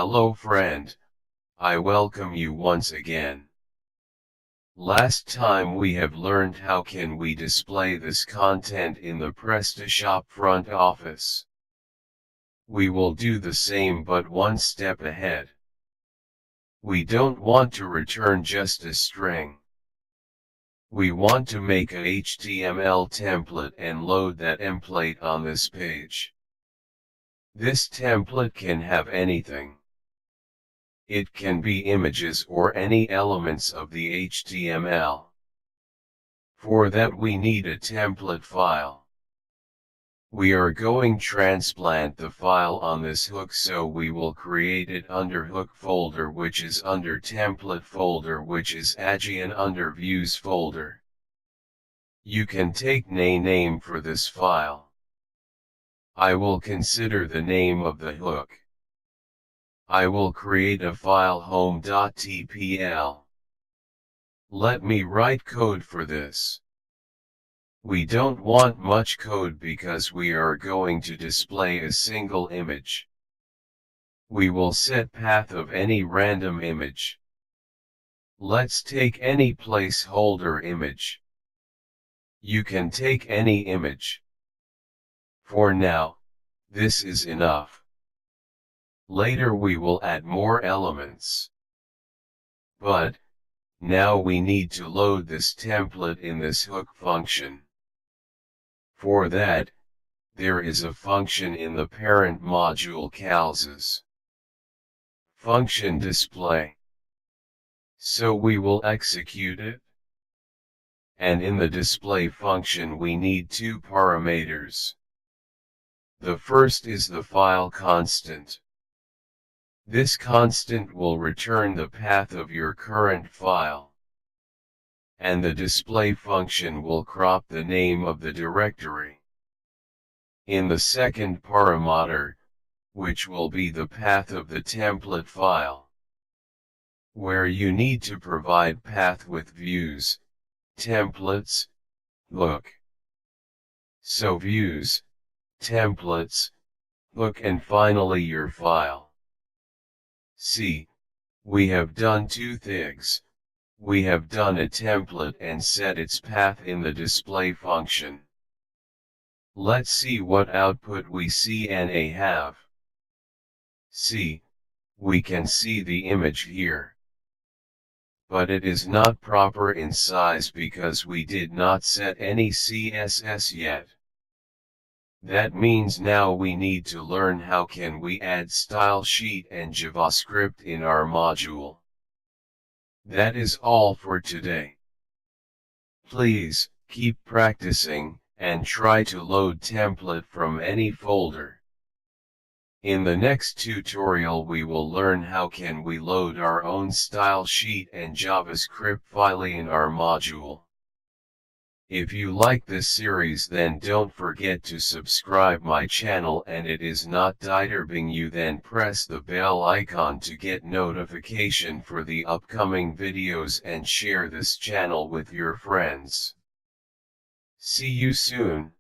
Hello friend, I welcome you once again. Last time we have learned how can we display this content in the PrestaShop front office. We will do the same but one step ahead. We don't want to return just a string. We want to make a HTML template and load that template on this page. This template can have anything. It can be images or any elements of the HTML. For that we need a template file. We are going to transplant the file on this hook, so we will create it under hook folder, which is under template folder, which is Aegean under views folder. You can take name for this file. I will consider the name of the hook. I will create a file home.tpl. Let me write code for this. We don't want much code because we are going to display a single image. We will set path of any random image. Let's take any placeholder image. You can take any image. For now, this is enough. Later we will add more elements. But, now we need to load this template in this hook function. For that, there is a function in the parent module calls function display. So we will execute it. And in the display function we need two parameters. The first is the file constant. This constant will return the path of your current file. And the display function will crop the name of the directory. In the second parameter, which will be the path of the template file, where you need to provide path with views, templates, hook. So views, templates, hook, and finally your file. See, we have done two things. We have done a template and set its path in the display function. Let's see what output we see and have. See, we can see the image here. But it is not proper in size because we did not set any CSS yet. That means now we need to learn how can we add style sheet and JavaScript in our module. That is all for today. Please, keep practicing, and try to load template from any folder. In the next tutorial we will learn how can we load our own style sheet and JavaScript file in our module. If you like this series, then don't forget to subscribe my channel, and it is not disturbing you, then press the bell icon to get notification for the upcoming videos and share this channel with your friends. See you soon.